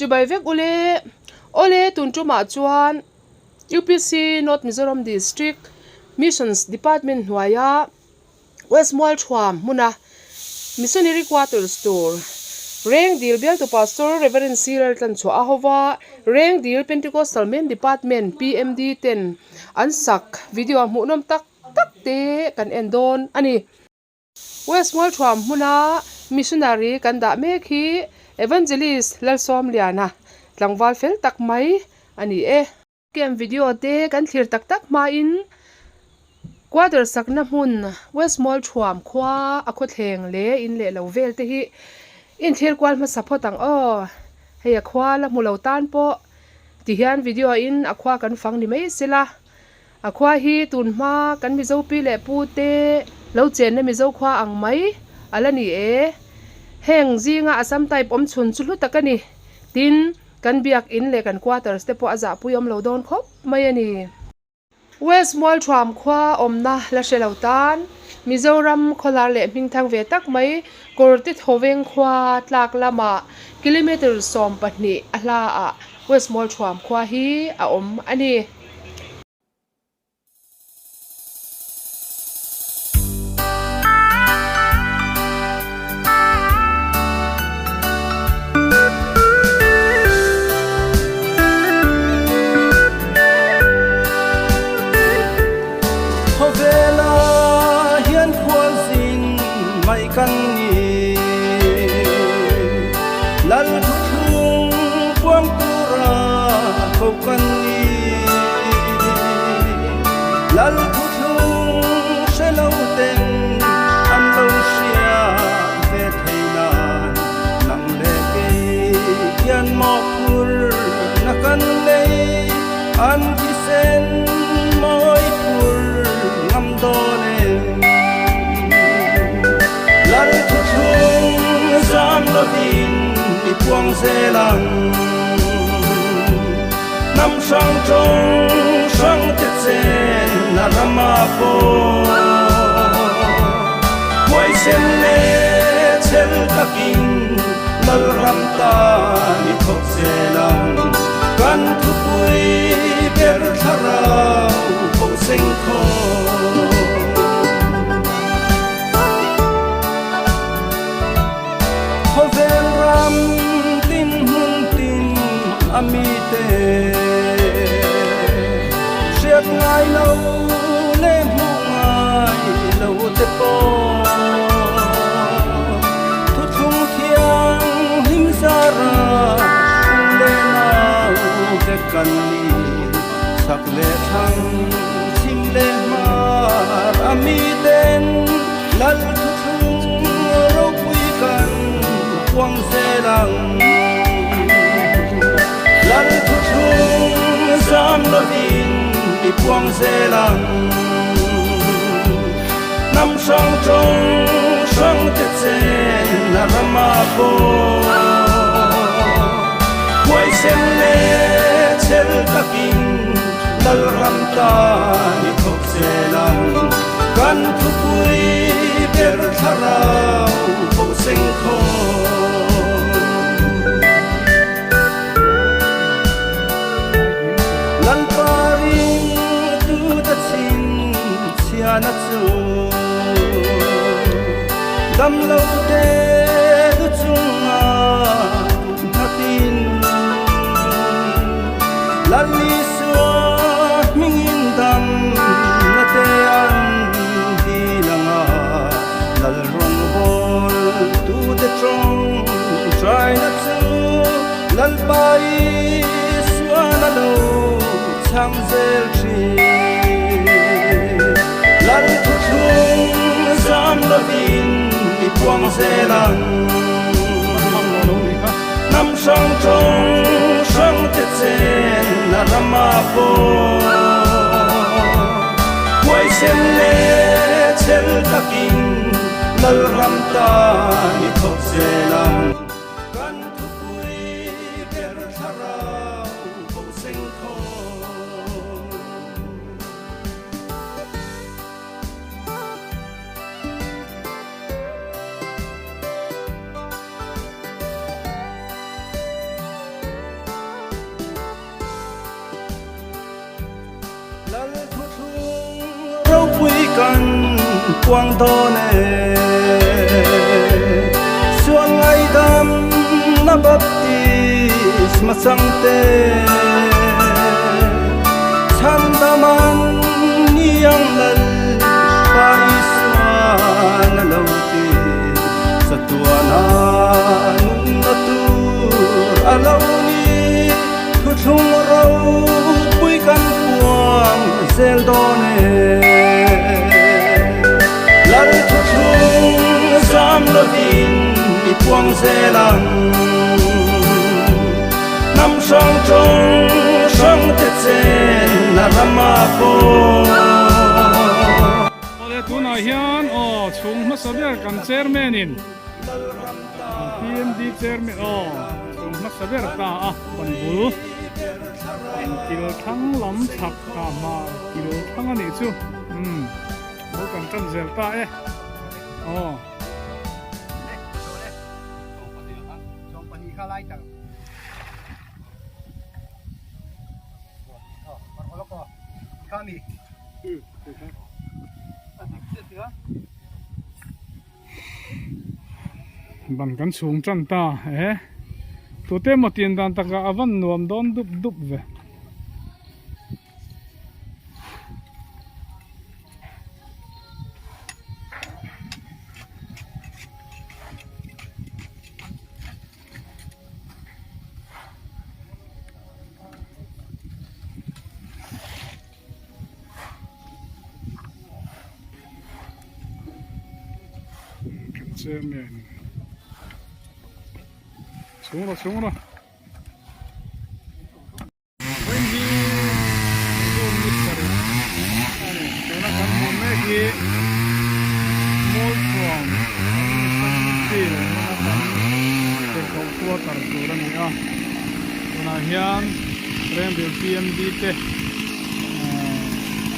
chu bai vek ole tun chu ma chuan UPC North Mizoram District Missions Department hnuaia West Mall Thuam muna Missionary Quarters Store Reng Deal Bial to Pastor Reverend Cyril Tan Chua Ahova Reng Deal Pentecostal Main Department PMD 10 Ansak video munom tak te kan endon ani West Mall Thuam muna missionary kan da me khi evangelist lalsom liana tlangwal fel tak mai ani kem video te kan thlir tak ma in quarter sakna mun West Mall Thuam khwa akho thleng le in le lo vel te hi in thlir kwal ma sapotang heya khwa la mulo tan po ti hian video in akhwa kan fang ni mai sila akhwa hi tunma kan mi zo pi le pu te lo chen na mi zo khwa ang mai alani heng zinga asam type om chun chulu takani tin kan biak in le kan quarters te po aza puyom lo don khop mai ani West Mall Thuam khwa omna la shelautan Mizoram kholar le mingthang ve tak mai korti thoveng khwa tlak lama kilometer som pahni ala a West Mall Thuam khwa hi a om ani kan ni lal thung quang tura ko kan ni lal thung se lo ten an lo sia ve theina nang le ke yan mo pur na kan le an ki sen moi pur ngam do ne lal thung zam lo din i puang se lang nam sang trong sang te chen na rama po moi sen le chel takin lal ram ta ni thok se lang kan thu pui ber tharau po sing kho tin hun tin amite siat ngai lo le mu ngai lo te po thu thung thiang him sara le na te kan ni sak le thang sim le ma amiten lal thu thung ro pui kan quang se lang lal thu thung zam lo din i quang se lang nam sang trong sang te chen na rama po moi sen le chel takin lal ram ta ni thok se lang kan thu pui ber tharau po sing kho na chu dam lo te du chunga hatin lali swa mingin dam na te an di langa lal rong bol tu de trong try na chu lal bai swa na lo chang zel chi lal thu thung zam lo din i puang se lang nam sang trong sang te chen na rama po moi sen le chel takin lal ram ta ni thok se lang kan thu pui ber tharau po sing kho rau pui kan quang to ne suang ai dam na baptis masang te chan daman niyang lal pa iswa na lauti sa tuana nung natur alaw ni thuthung rau pui kan quang zel done lar thuthung zam lovin i quang zelang nam sang trong sang te chen na rama ko ole tuna hian chung ma saber kan chairman in PMD chairman chung ma saber ta ban bul kil thang lam thak ka ma kil thang ani chu bo kan chan zel ta ban kan chung chan ta tu te mo tin dan taka avan nuam don dup dup ve chairman xuống rồi when he go meet for it chúng ta cần một mấy cái more from feel nó cần cái câu tuatar tu ra này chúng ta hiện rem biểu PMD te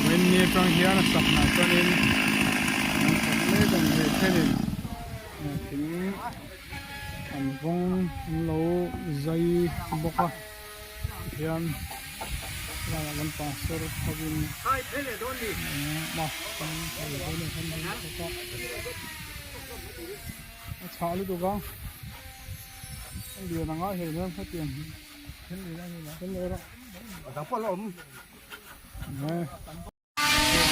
when ni trong hiện sắp na cho nên mấy cái này thế này tính anh vong lâu dây boka hian là gần pastor havin mà con thấy này không có chả lý đâu gang anh điều nào ngay nữa phát tiền cái này đó đóng bao lắm này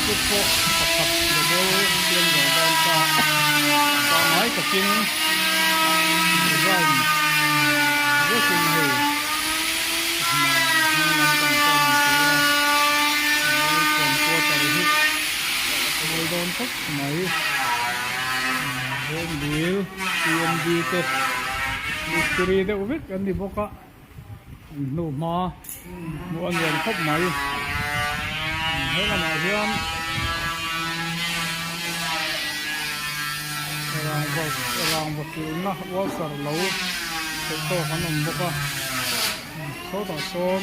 chút po tập để đâu tiền rồi đang ta nói cái kinh rồi rất là hay mà làm còn qua tại hết rồi đón khách mấy hôm điều PMD te mystery te uvik anh đi boka nụ ma nụ anh làm khách mấy thế là nào hiền rang vật na wal sar lo to hanam boka so ta son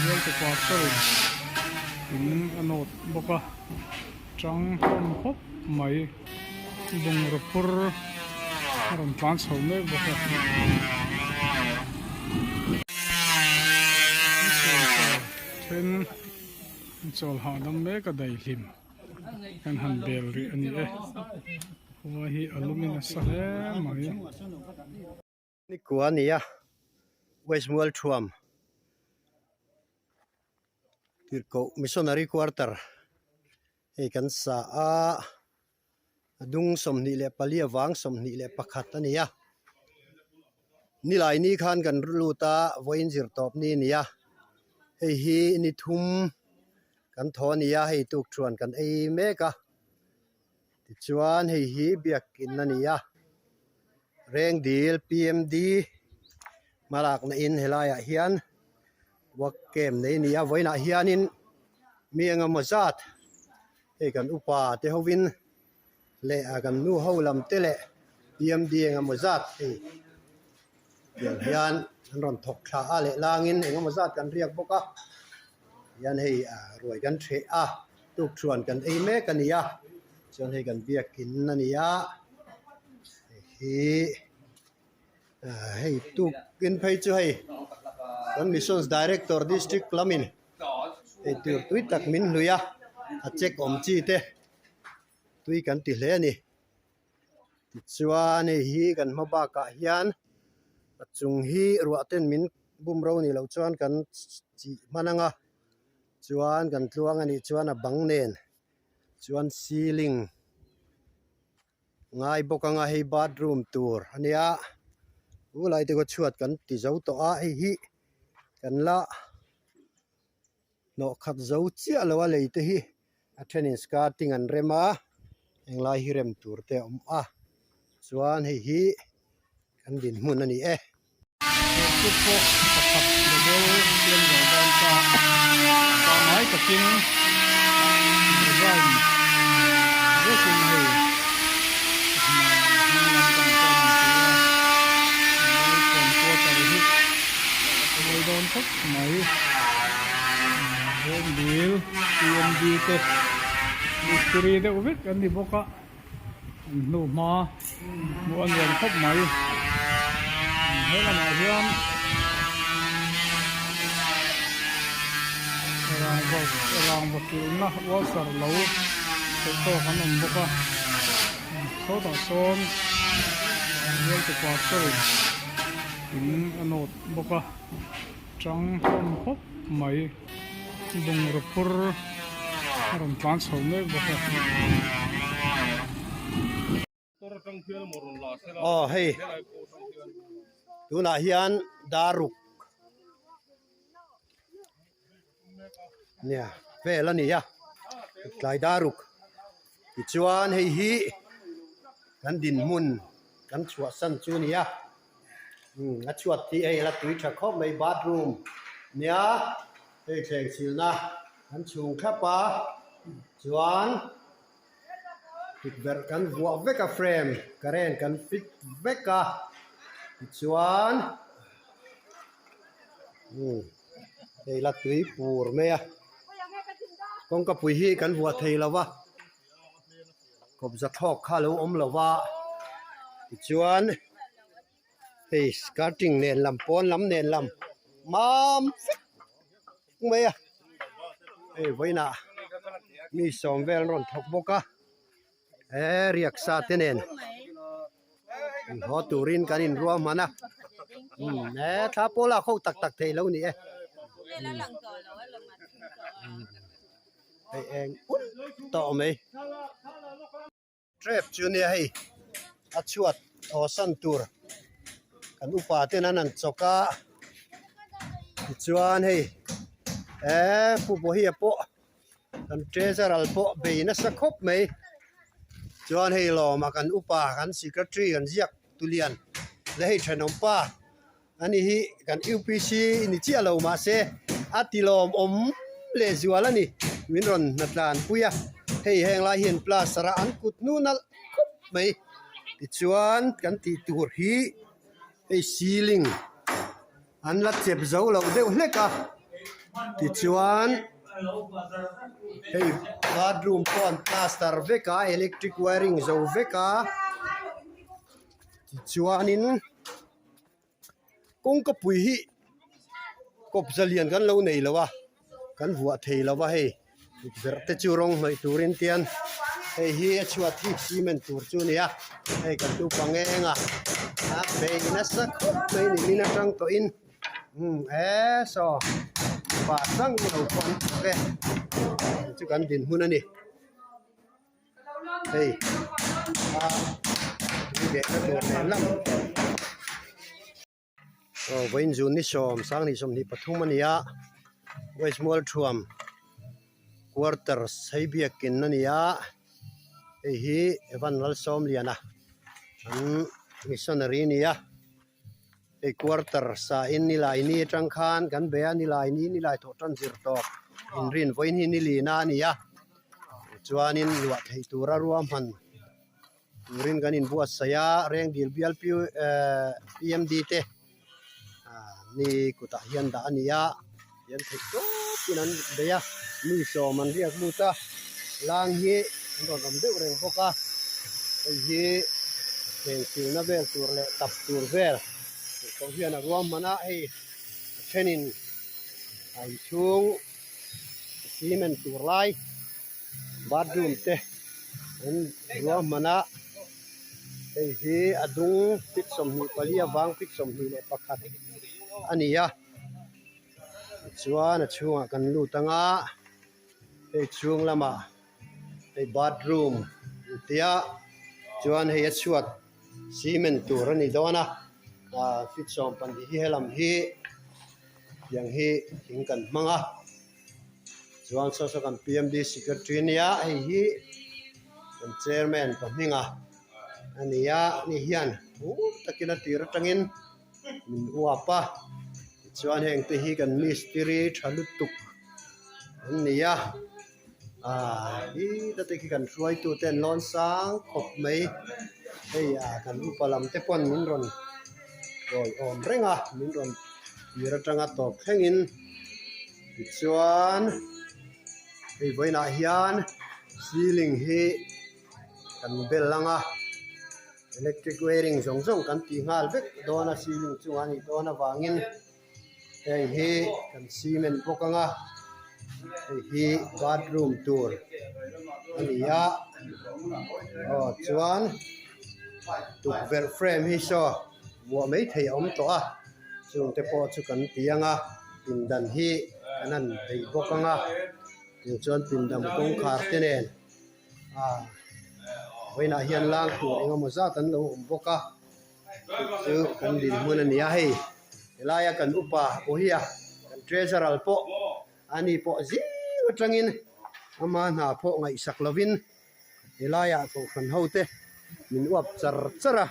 yel te pa sar in anot boka chang hom hop mai bung rapur ram pan so me boka ten chol ha dam me ka dai him kan han bel ri ani wahi alumina sahe mai ni kuania West Mual Thuam tirko missionary quarter e kan sa a dung somni le palia wang somni le pakhat ania nilai ni khan kan luta voin zir top ni nia hei hi ni thum kan thonia hei tuk chuan kan ei meka ti chuan hei hi biak in ania reng dil PMD malak na in helaya hian wakem nei nia voina hianin mianga mozat e kan upa te hovin le agam nu holam tele PMD nga mozat e hian ron thok tha ale langin nga mozat kan riak boka yan hei roi kan the tuk chuan kan ei me kania chuan hei kan biak in ania hey tuk in phei chu hey kan missions director district Klamin ei tur tui tak min hluya a check om chi te tui kan ti hle ni ti chuan hi kan hmaba ka hian chung hi ruah ten min bum ro ni lo chuan kan chi mananga chuan kan tluang ani chuan a bang nen chuan ceiling ngai bokanga hei bathroom tur ania ulai te ko chuat kan ti zo to a hi kan la no khat zo chia lo a leite hi a thenin starting an rema englai hi rem tur te om a chuan hi kan din mun ani e chút phố tập tập để bố tiên rồi đang ta nói tập kinh rồi rất là hay còn qua tại hết rồi đón khách mấy hôm điếu tiền đi tết mystery đó biết cái gì bốc á nụ mà mua người khách mấy thế là nói riêng rằng vật kiểu nó quá sợ lâu sẽ to hắn nằm bốc à số tàu xôn nhiều từ qua rồi tính anh nốt bốc à trắng không hốc mấy bùng rập phur làm tan sầu mấy bốc à hei tuna hian daruk nia vela ni ya tlai daruk ti chuan hei hi kan din mun kan chua san chu ni ya a chuat ti ei la tui tha khop mai bathroom nia hei thleng sil na kan chung khapa chuan fit ver kan vua veka frame karen kan fit veka chuan đây là túi bùr mê à con cặp bùi hi cắn vua thầy là va cọp giật thọc khá lâu ôm là va chuan hey starting nền làm pon lắm nền làm mam mê à hey vậy nè mi sòng vel ron thọc boka riak sa tenen ho turin kanin ruam mana nè tha pola khâu tak tak thei lâu nè hey em to mày trap chu nè hey a chuat o san tur kan upa te nan choka chuan hey pu bo hi po kan treasure al po be na sa khop mai chuan hei lo ma kan upa kan secretary kan ziak tulian le hei thanom pa ani hi kan UPC ni chi alo ma se atilom om le zuala ni winron natlan puya hei heng la hian plus sara an kut nu na khop mai ti chuan kan ti tur hi hei ceiling an la chep zo lo deuh hleka ti chuan hey bathroom pon plaster veka electric wiring zo veka chuanin kong ka pui hi kop zalian kan lo nei lawa kan vua thei lawa hey verte chu rong mai turin tian hey hi chuat hi cement tur chu nia hey kan tu pangenga a be na sak mai ni na tang to in so ba sang lo kon ke chu kan din hun ani hey ni de ka dor ne lam vain jun ni som sang ni som ni pathum ania west mall thuam quarter saibia kin ania hi evan lal som liana an missionary nia e quarter sa in ni lai ni tang khan kan be ani lai ni lai tho tan zir to in rin voin hi ni li na nia chuanin luat thei tura ruam han turin ganin buat saya reng dil bial PMD te ni kuta hian da ania yan thei to pinan beya mi so man riak muta lang hi ron rom de reng boka hi reng sil na vel tur le tap tur vel ko hian a ruam mana ei thenin ai chung cement tur lai bathroom te an ruam mana hei hi adung pit som ni palia wang pit som ni le pakhat ania chuan a chunga kan lu tanga hei chung lama hei bathroom tia chuan hei a chuat cement tur ani dona fit som pan hi helam hi yang hi thing kan manga chuan so kan PMD secretary nia hei hi kan chairman pahninga ania ni hian takina tir tangin min uapa chuan heng te hi kan mistri thalutuk ania hi ta te ki kan ruai tu ten lon sang khop mai hei kan upalam te pon min ron roi om renga min ron tira tanga top hengin chuan hei voina hian ceiling hi kan bel langa electric wiring zong zong kan ti ngal vek dona ceiling chuani dona wangin hei hi kan cement bokanga hei hi bathroom tur ania chuan tukvel frame hi so wa mai thei om to chung te po chu kan tianga pindan hi kanan thei bokanga chuan pindam kong khar te nen voina hian lang tu engemaw zat an lo awm boka chu kan din hmun ania hei elaya kan upa ohia kan treasurer po ani po zing atangin ama na po ngai sak lovin elaya ko khan hote min uap char chara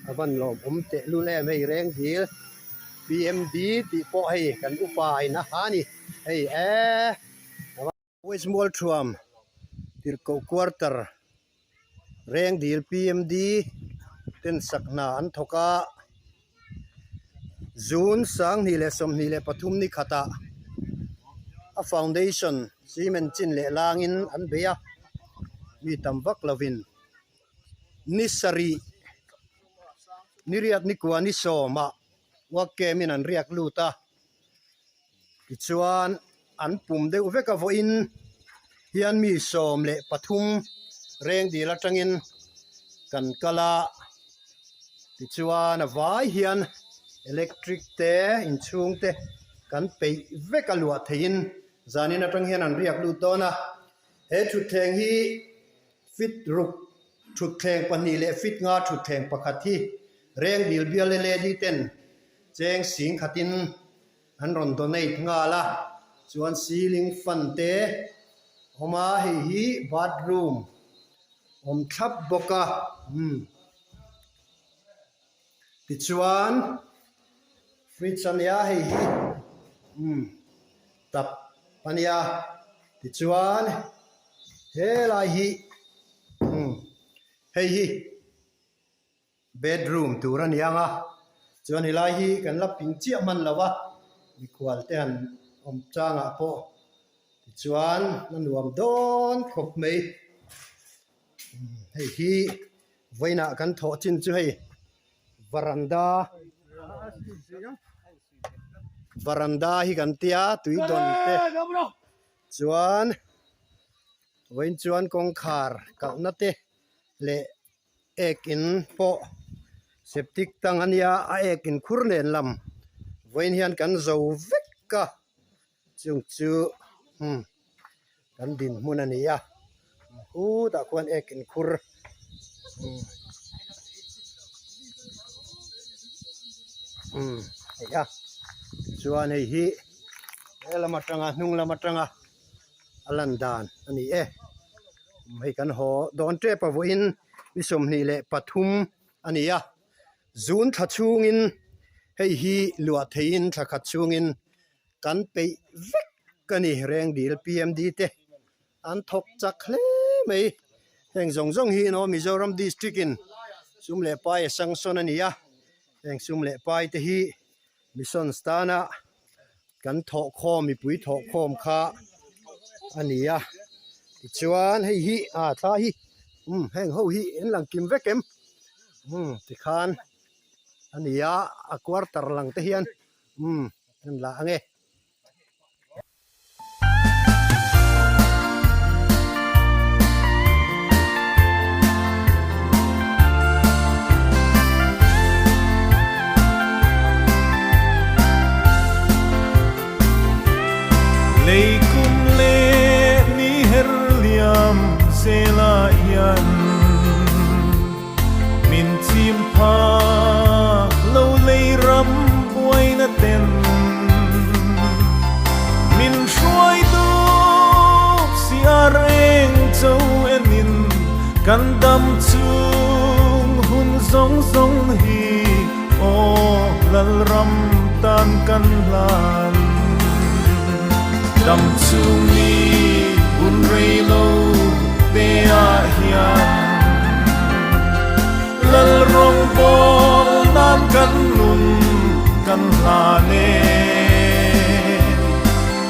avan lom omte lu le mei reng hil PMD ti po hei kan upa ina hani hei West Mall Truam tirko quarter reng dil PMD ten sakna an thoka June sang ni le som ni le pathum ni khata a foundation cement chin le langin an beya mi tamwak lovin nisari niriat ni kwani soma wakke min an riak luta ichuan an pum de uveka vo in hian mi som le pathum reng dil atangin kan kala tichuan avai hian electric te inchung te kan pe veka lua thein zanin atang hian an riak lu tona he thu theng hi fit ruk thu theng pani le fit nga thu theng pakhat hi reng dil bial le di ten cheng sing khatin an ron donate nga la chuan ceiling fan te homa hi bathroom om thap boka tichuan fridge ania hei hi tap pania tichuan helai hi hei hi bedroom turan yanga chuan helai hi kan la ping chia man lawa mi khwal te han om changa po tichuan nan nuam don khop mai hei hi voina kan tho chin chu hei varanda hi kan tia tui don te chuan voin chuan kong khar kalna te le ekin po septic tang ania a ekin khurnen lam voin hian kan zo vekka chung chu kan din mun ania ta kwan ekin khur ya chuan hei hi lama tanga hnung lama tanga alandan ani hei kan ho don tre pa voin mi som ni le pathum ania zun thachungin hei hi lua thein thakhat chungin kan pe vek kani reng dil PMD te an thok chak hle mai heng zong zong hi no Mizoram district in sum le pai sangson ania heng sum le pai te hi mission stana kan tho khom mi pui tho khom kha ania chuan hei hi tha hi heng ho hi en lang kim vekem ti khan ania a quarter lang te hian en la ange lei kum le ni her liam se la hian min chim pha lo lei ram puai na ten min shuai tu si areng châu enin kan dam chung hun zong zong hi o lal ram tan kan lan dam chung ni un rei lo te a hian lal rong bol nan kan nun kan la ne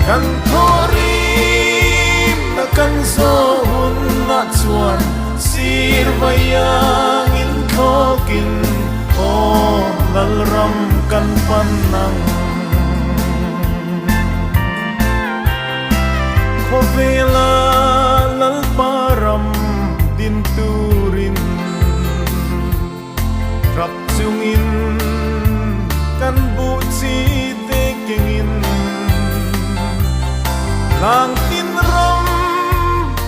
kan thorim na kan zo hun na chuan sir vayang in thokin o lal ram kan pan nang khovela lal param din turin rap chungin kan bu chi te kengin lang tin ram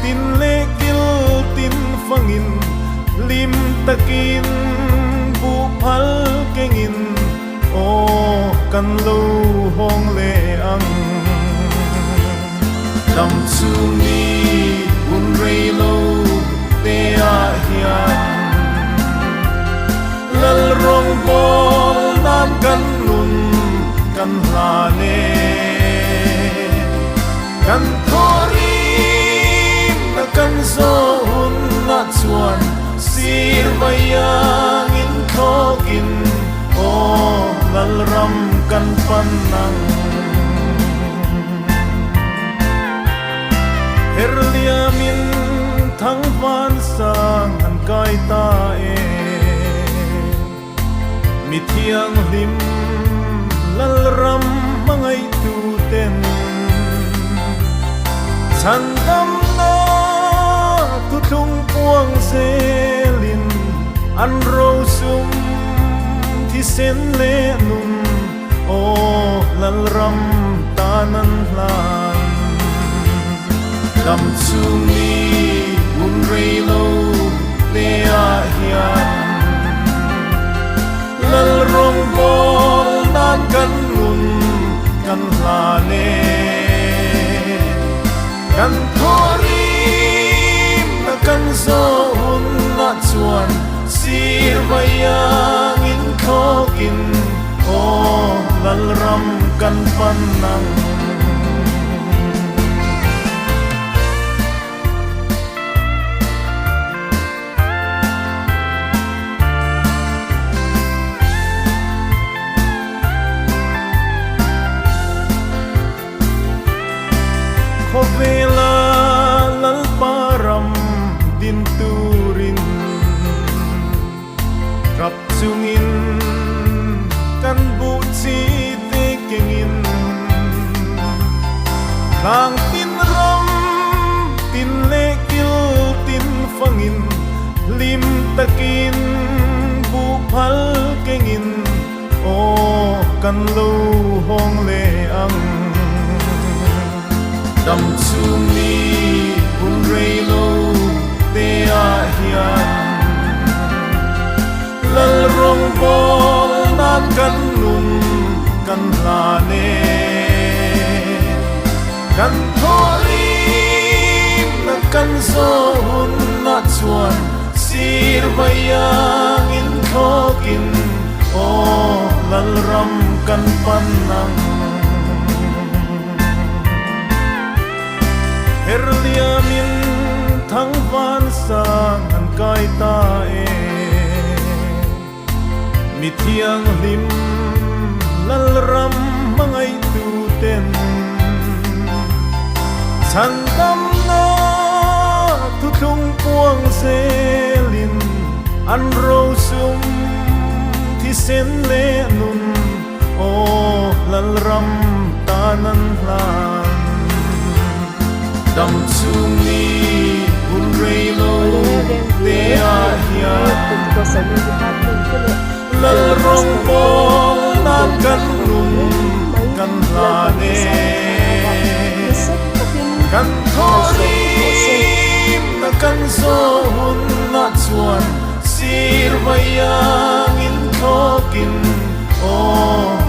tin le kil tin fangin lim takin bu phal kengin o kan lo hong le ang dam chung ni un rei lo te a hian lal rong bol nan kan nun kan la ne kan thorim na kan zo hun na chuan sir vayang in thokin o lal ram kan pan nang her liamin thang van sang an kai ta e mi thiang lim lal ram mangai tu ten chan dam na tu thung puang selin an ro sum thi sen le nun o lal ram tanan hlan dam chung ni un rei lo te a hian lal rong bol nan kan nun kan la ne kan thorim na kan zo hun na chuan sir vayang in thokin o lal ram kan pan nang khovela lal param din turin rap chungin kan bu chi te kengin lang tin ram tin le kil tin fangin lim takin bu phal kengin o kan lo hong le ang dam chung ni un rei lo te a hian lal rong bol nan kan nun kan la ne kan thorim na kan zo hun na chuan sir vayang in thokin o lal ram kan pan nang her liamin thang van sang an kai ta e mi thiang lim lal ram mangai tu ten chan dam na tu thung puang selin an ro sum thi sen le nun o lal ram tanan hlan dam chung ni un rei lo te a hian lal rong bol nan kan nun kan la ne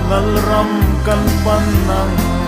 lalram kan panang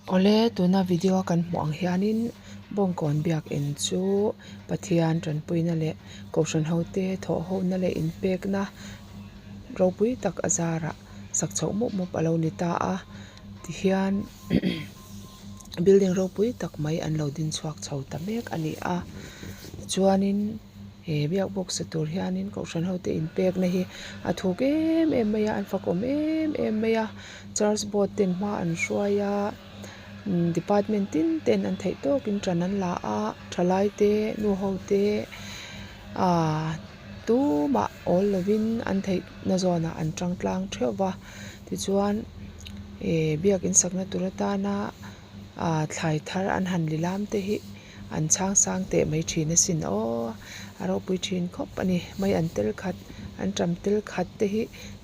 ole tuna video kan hmuang hianin bawngkawn biak in chu pathian tanpui na le kawhran hote thawh ho na le in pek na ropui tak azara sak chho mup mup alo ni ta a ti hian building ropui tak mai an lo din chuak chho ta mek ani a chuanin he biak bok satur hianin kawhran hote in pek na hi a thuk em em maya an fakom em em maya church board ten hma an hruaia department tin ten an thei tawkin tran an la a thalai te nu ho te tuma all lovin an thei na zona an tangtlang theuwa tichuan biak in sakna turatana thlai thar an han lilam te hi an chang sang te mai thina sin aro pui thin khop ani mai an tel khat an tram tel khat te hi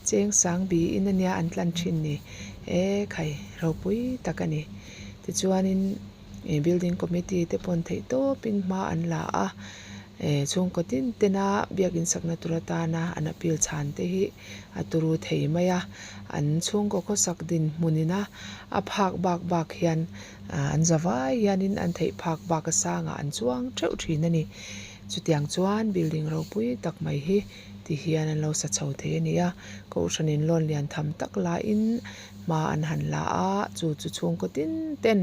cheng sang bi in ania an tlan thin ni khai ro pui takani tichuanin building committee te pon thei to pin hma an la a chung ko tin tena biakin sakna turatana an appeal chan te hi aturu thei maya an chung ko sak din munina a phak bak hian an zawai hianin an thei phak bak a sanga an chuang theuh thin ani chutiang chuan building ro pui tak mai hi ti hian an lo sa chho the ania ko hranin lon lian tham tak la in ma an han la a chu chung ko tin ten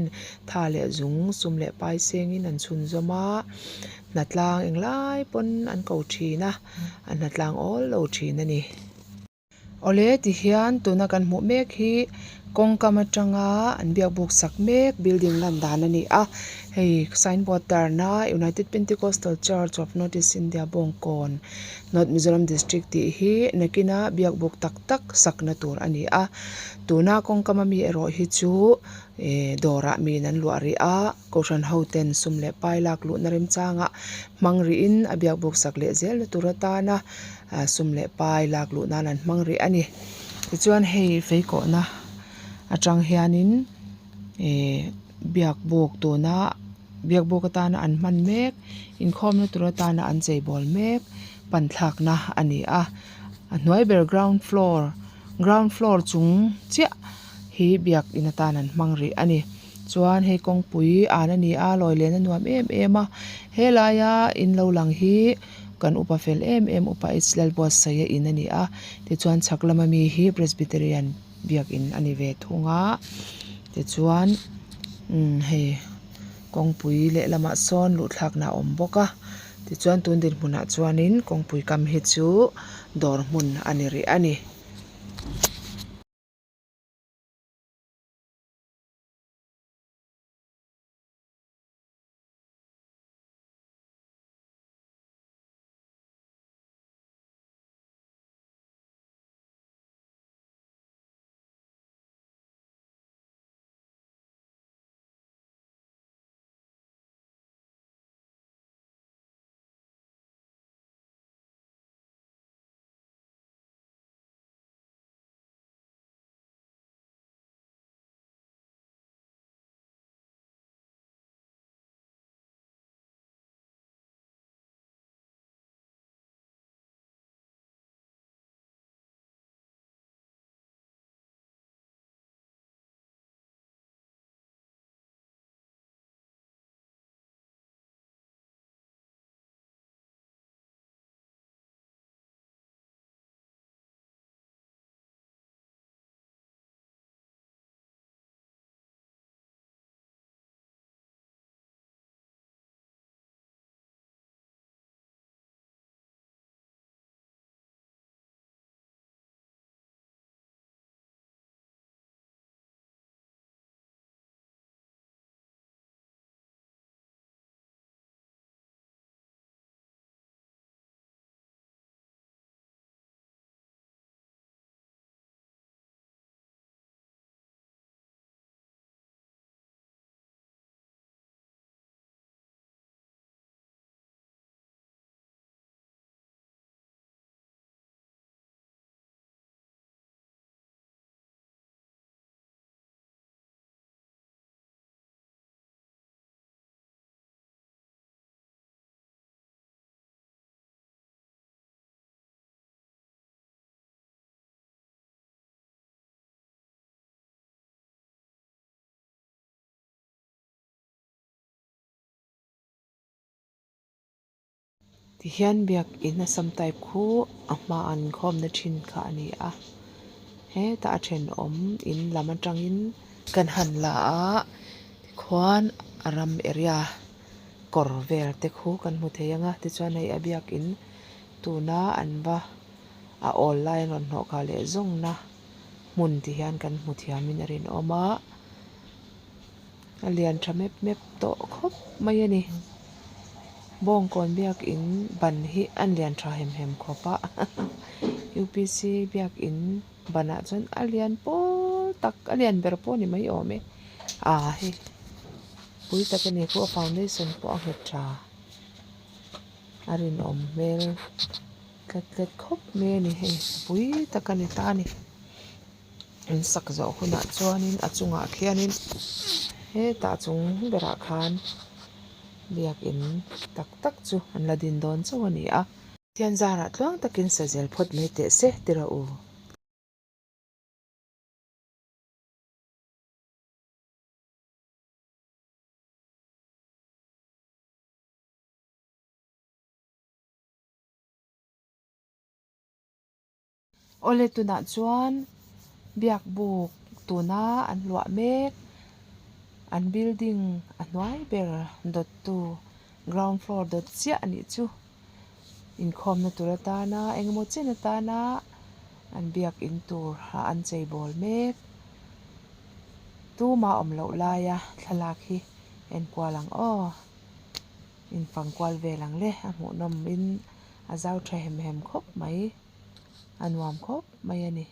tha le zung sum le pai sengin an chhun zoma natlang englai pon an ko thina an natlang all lo thina ni ole ti hian tuna kan hmu mek hi kongkam atanga an biak buk sak mek building lan dan ani a hei signboard tarna United Pentecostal Church of North East India Bongkon North Mizoram District ti hi nakina biak buk tak tak sakna tur ani a tuna kongkam mi ero hi chu dora mi nan luari a kawhran hoten sumle pailak lu narim changa mangri in a biak buk sak le zel na turatana sumle pailak lu nalan mangri ani tichuan hei feiko na atang hianin biak buk tuna biak buk atana an man mek in khom na turatana an chei bol mek panthak na ani a hnuai ber ground floor chung chia hi biak in atan an mangri ani chuan hei kongpui an ani a loilen a nuam em em a helaya in lo lang hi kan upa fel em upa Israel Boaz saya in ani a tichuan chaklama mi hi Presbyterian biak in ani ve thunga tichuan hei kongpui le lama sawn lu thlak na om boka tichuan tundin hmuna chuanin kongpui kam hi chu dor hmun ani ri ani ti hian biak in a sam type khu a hma an khom na thin kha ani a he ta a then om in lam atangin kan han la a khuan aram area kor vel te khu kan hmu thei anga ti chuan hei a biak in tuna an va a online on no ka le zong na mun ti hian kan hmu thiamin a rin oma a lian tha mep to khop mai ani bong kon biak in ban hi an lian tha hem khopa UPC biak in bana chon a lian pol tak a lian ber po ni mai ome a hi pui tak ani ko foundation po a het tha arin om mel kat khop me ni he pui tak ani ta ni in sak zo khuna chuanin a chunga khianin he ta chung bera khan biak in tak chu an la din don chu ani a tian zara tlang takin sazel phot me te se tira u ole tuna chuan biak buk tuna an lua mek an building a hnuai ber dot tu ground floor dot chia ani chu in khom na tur atana engemaw chen atana an biak in tur ha an chei bol mek tu ma om lo laia thalak hi en kwalang in pangkwal velang le a hmu nom in a zau tha hem khop mai anuam khop mai ani